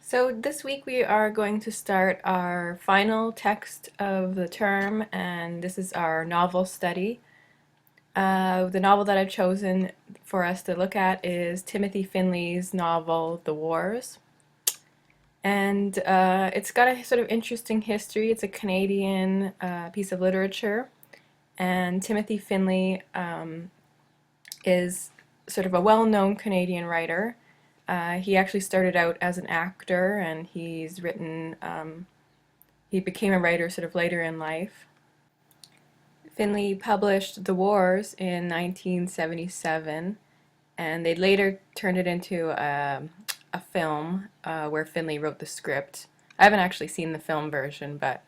So this week we are going to start our final text of the term, and this is our novel study. The novel that I've chosen for us to look at is Timothy Finley's novel, The Wars. And it's got a sort of interesting history. It's a Canadian piece of literature, and Timothy Finley is sort of a well-known Canadian writer. He actually started out as an actor, and he became a writer sort of later in life. Finley published The Wars in 1977, and they later turned it into a film where Finley wrote the script. I haven't actually seen the film version, but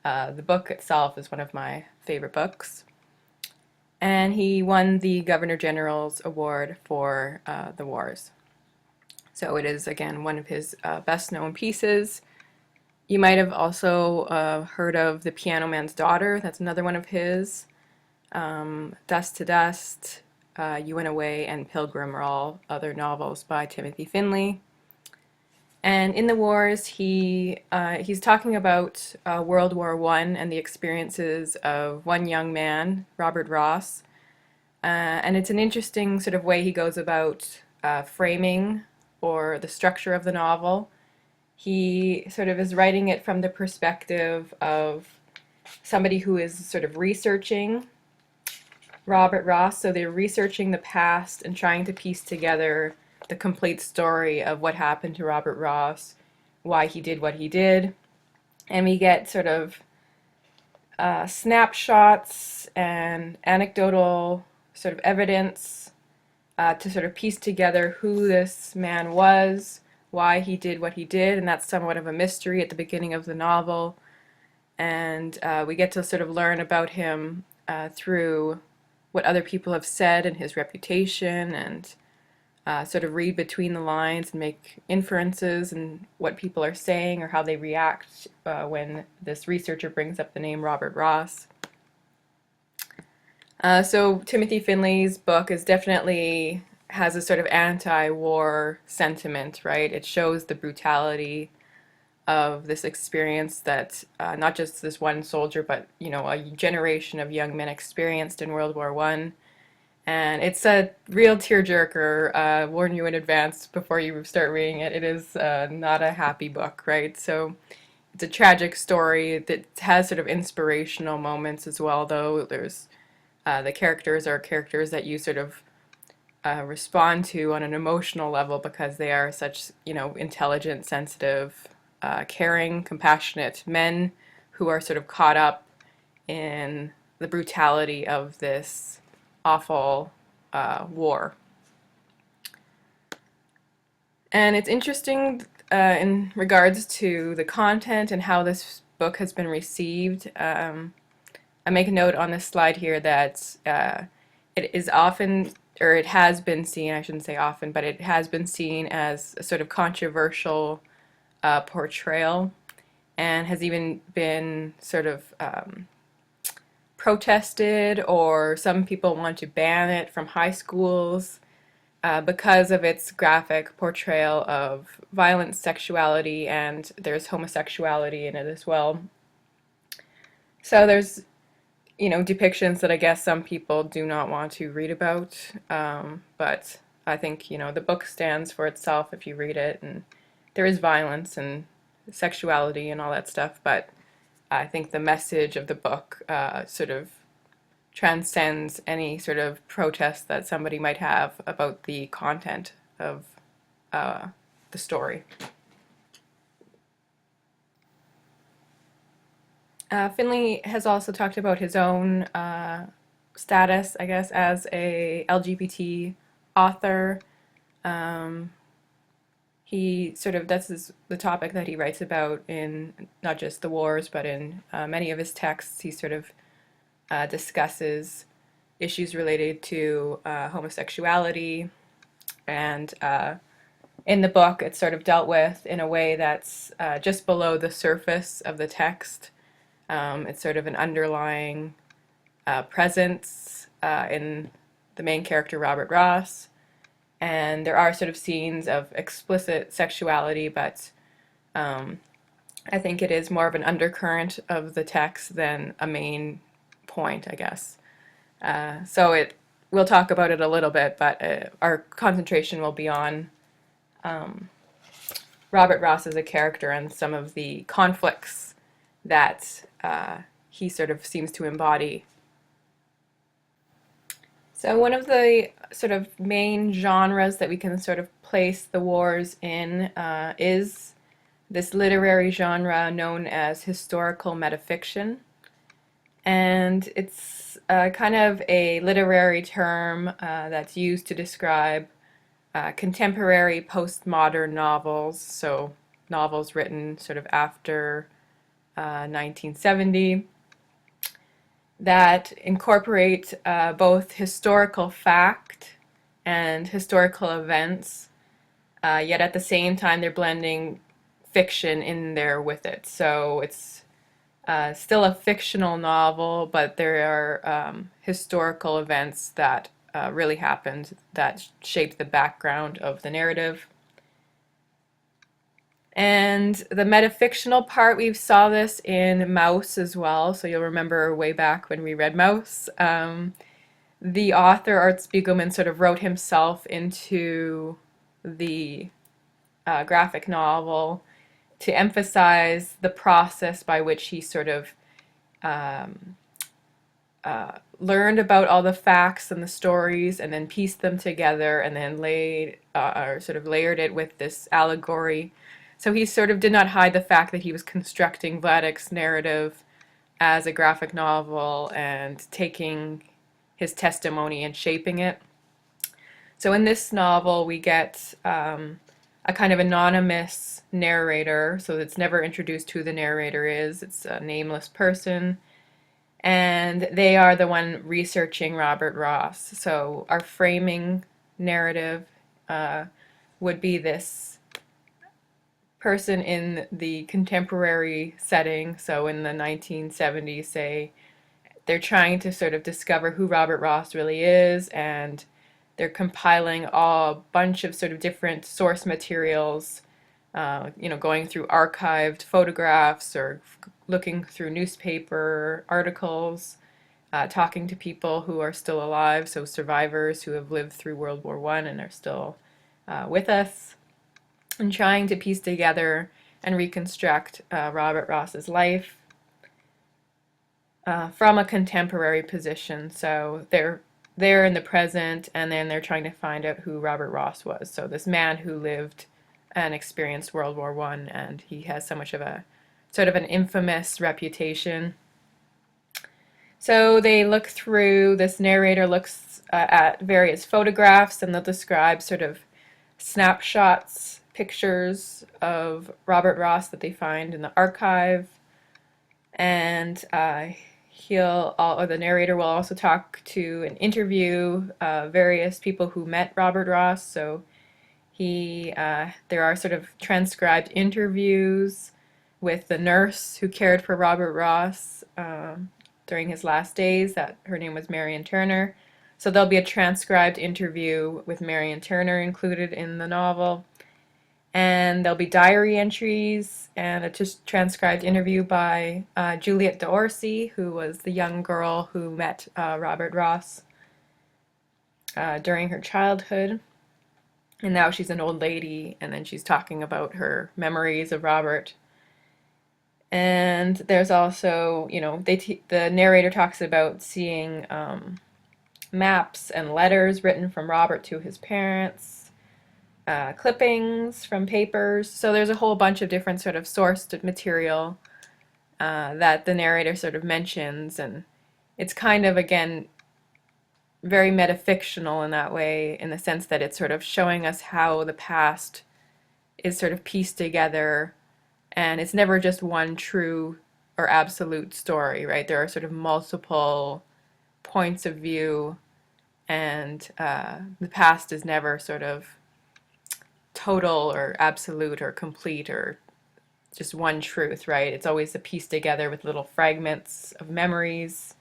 the book itself is one of my favorite books. And he won the Governor General's Award for The Wars. So it is, again, one of his best-known pieces. You might have also heard of The Piano Man's Daughter. That's another one of his. Dust to Dust, You Went Away, and Pilgrim are all other novels by Timothy Finley. And in The Wars, he's talking about World War I and the experiences of one young man, Robert Ross. And it's an interesting sort of way he goes about framing or the structure of the novel. He sort of is writing it from the perspective of somebody who is sort of researching Robert Ross. So they're researching the past and trying to piece together the complete story of what happened to Robert Ross, why he did what he did. And we get sort of snapshots and anecdotal sort of evidence to sort of piece together who this man was, why he did what he did, and that's somewhat of a mystery at the beginning of the novel. And we get to sort of learn about him through what other people have said and his reputation, and sort of read between the lines and make inferences and what people are saying or how they react when this researcher brings up the name Robert Ross. So Timothy Finley's book is definitely has a sort of anti-war sentiment, right? It shows the brutality of this experience that not just this one soldier, but a generation of young men experienced in World War I. And it's a real tearjerker. Warn you in advance before you start reading it. It is not a happy book, right? So it's a tragic story that has sort of inspirational moments as well, though. There's the characters are characters that you sort of respond to on an emotional level because they are such, intelligent, sensitive, caring, compassionate men who are sort of caught up in the brutality of this awful war. And it's interesting in regards to the content and how this book has been received. I make a note on this slide here that it is often, or it has been seen, I shouldn't say often, but it has been seen as a sort of controversial portrayal, and has even been sort of protested, or some people want to ban it from high schools because of its graphic portrayal of violent sexuality, and there's homosexuality in it as well. So there's depictions that I guess some people do not want to read about, but I think, the book stands for itself if you read it, and there is violence and sexuality and all that stuff, but I think the message of the book sort of transcends any sort of protest that somebody might have about the content of the story. Finley has also talked about his own status, I guess, as a LGBT author. He sort of, the topic that he writes about in not just The Wars, but in many of his texts. He sort of discusses issues related to homosexuality, and in the book it's sort of dealt with in a way that's just below the surface of the text. It's sort of an underlying presence in the main character, Robert Ross, and there are sort of scenes of explicit sexuality, but I think it is more of an undercurrent of the text than a main point, I guess. We'll talk about it a little bit, but our concentration will be on Robert Ross as a character and some of the conflicts that he sort of seems to embody. So one of the sort of main genres that we can sort of place the wars in is this literary genre known as historical metafiction. And it's kind of a literary term that's used to describe contemporary postmodern novels, so novels written sort of after 1970, that incorporate both historical fact and historical events, yet at the same time they're blending fiction in there with it. So it's still a fictional novel, but there are historical events that really happened that shaped the background of the narrative. And the metafictional part, we saw this in Mouse as well. So you'll remember way back when we read Mouse. The author, Art Spiegelman, sort of wrote himself into the graphic novel to emphasize the process by which he sort of learned about all the facts and the stories and then pieced them together and then layered it with this allegory. So he sort of did not hide the fact that he was constructing Vladek's narrative as a graphic novel and taking his testimony and shaping it. So in this novel we get a kind of anonymous narrator, so it's never introduced who the narrator is. It's a nameless person, and they are the one researching Robert Ross. So our framing narrative would be this person in the contemporary setting, so in the 1970s, say, they're trying to sort of discover who Robert Ross really is, and they're compiling a bunch of sort of different source materials, going through archived photographs or looking through newspaper articles, talking to people who are still alive, so survivors who have lived through World War I and are still with us, and trying to piece together and reconstruct Robert Ross's life from a contemporary position. So they're in the present, and then they're trying to find out who Robert Ross was. So this man who lived and experienced World War I, and he has so much of a sort of an infamous reputation. So this narrator looks at various photographs, and they'll describe sort of snapshots, pictures of Robert Ross that they find in the archive, and the narrator will also talk to and interview various people who met Robert Ross. So there are sort of transcribed interviews with the nurse who cared for Robert Ross during his last days. Her name was Marion Turner. So there'll be a transcribed interview with Marion Turner included in the novel. And there'll be diary entries and a just transcribed interview by Juliette D'Orsay, who was the young girl who met Robert Ross during her childhood. And now she's an old lady, and then she's talking about her memories of Robert. And there's also, the narrator talks about seeing maps and letters written from Robert to his parents, clippings from papers. So there's a whole bunch of different sort of sourced material that the narrator sort of mentions, and it's kind of, again, very metafictional in that way, in the sense that it's sort of showing us how the past is sort of pieced together, and it's never just one true or absolute story, right? There are sort of multiple points of view, and the past is never sort of total or absolute or complete or just one truth, right? It's always a piece together with little fragments of memories.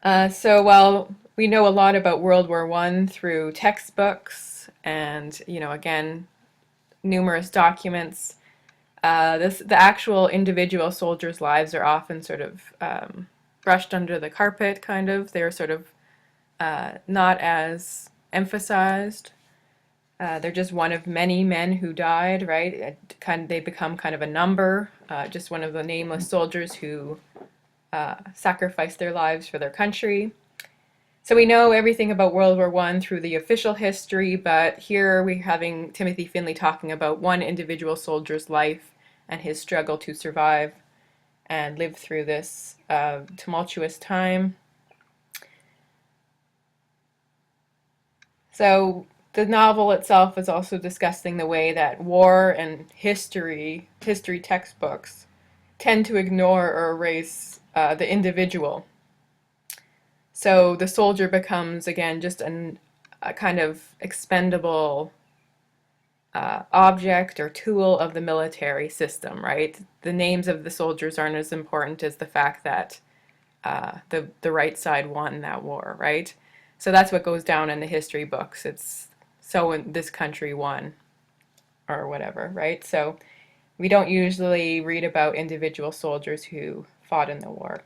So while we know a lot about World War I through textbooks, and again, numerous documents. The actual individual soldiers' lives are often sort of brushed under the carpet, kind of. They're sort of not as emphasized. They're just one of many men who died, right? They become kind of a number, just one of the nameless soldiers who sacrificed their lives for their country. So we know everything about World War I through the official history, but here we're having Timothy Findley talking about one individual soldier's life and his struggle to survive and live through this tumultuous time. So the novel itself is also discussing the way that war and history textbooks tend to ignore or erase the individual. So the soldier becomes, again, just a kind of expendable object or tool of the military system, right? The names of the soldiers aren't as important as the fact that the right side won that war, right? So that's what goes down in the history books. It's so this country won, or whatever, right? So we don't usually read about individual soldiers who fought in the war.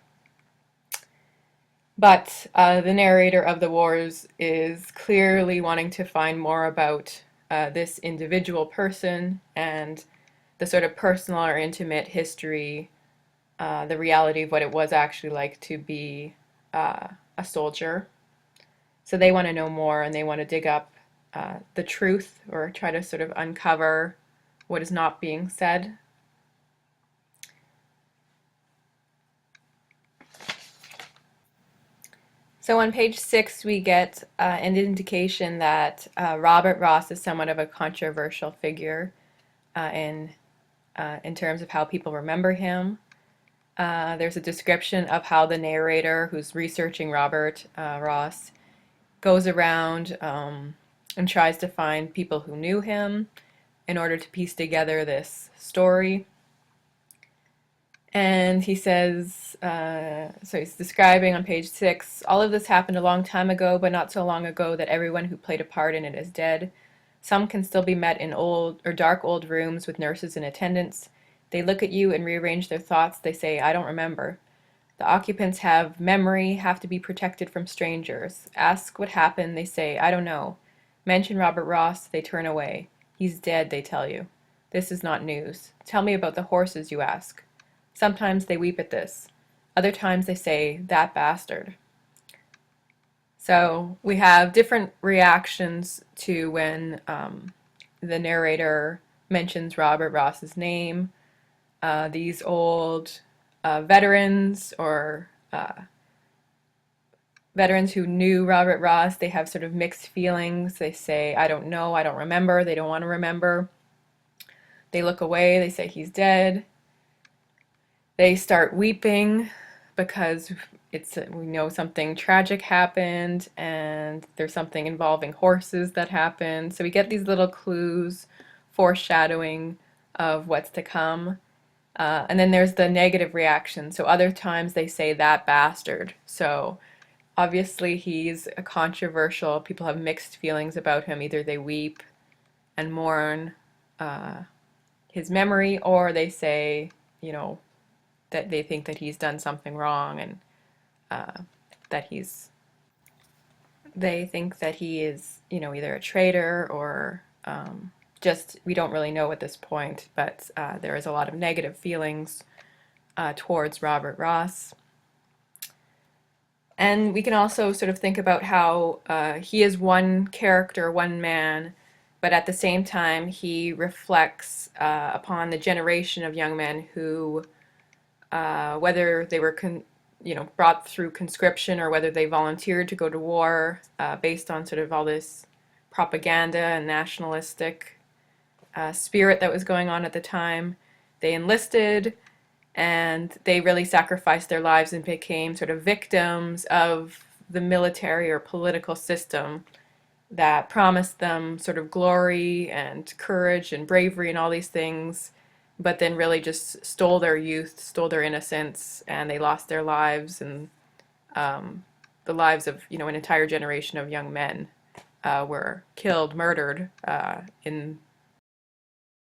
But the narrator of the wars is clearly wanting to find more about this individual person and the sort of personal or intimate history, the reality of what it was actually like to be a soldier. So they want to know more, and they want to dig up the truth, or try to sort of uncover what is not being said. So on page 6, we get an indication that Robert Ross is somewhat of a controversial figure in terms of how people remember him. There's a description of how the narrator, who's researching Robert Ross, goes around and tries to find people who knew him in order to piece together this story. And he says, so he's describing on page 6, all of this happened a long time ago, but not so long ago that everyone who played a part in it is dead. Some can still be met in old or dark old rooms with nurses in attendance. They look at you and rearrange their thoughts. They say, I don't remember. The occupants have memory, have to be protected from strangers. Ask what happened, they say, I don't know. Mention Robert Ross, they turn away. He's dead, they tell you. This is not news. Tell me about the horses, you ask. Sometimes they weep at this. Other times they say, that bastard. So we have different reactions to when the narrator mentions Robert Ross's name. These old veterans, or veterans who knew Robert Ross, they have sort of mixed feelings. They say, I don't know, I don't remember. They don't want to remember. They look away. They say he's dead. They start weeping because we know something tragic happened, and there's something involving horses that happened. So we get these little clues, foreshadowing of what's to come. And then there's the negative reaction. So other times they say that bastard. So obviously he's a controversial. People have mixed feelings about him. Either they weep and mourn his memory, or they say, that they think that he's done something wrong, and that they think that he is, either a traitor or just, we don't really know at this point, but there is a lot of negative feelings towards Robert Ross. And we can also sort of think about how he is one character, one man, but at the same time he reflects upon the generation of young men who, whether they were brought through conscription or whether they volunteered to go to war, based on sort of all this propaganda and nationalistic spirit that was going on at the time. They enlisted, and they really sacrificed their lives and became sort of victims of the military or political system that promised them sort of glory and courage and bravery and all these things, but then really just stole their youth, stole their innocence, and they lost their lives, and the lives of an entire generation of young men were killed, murdered in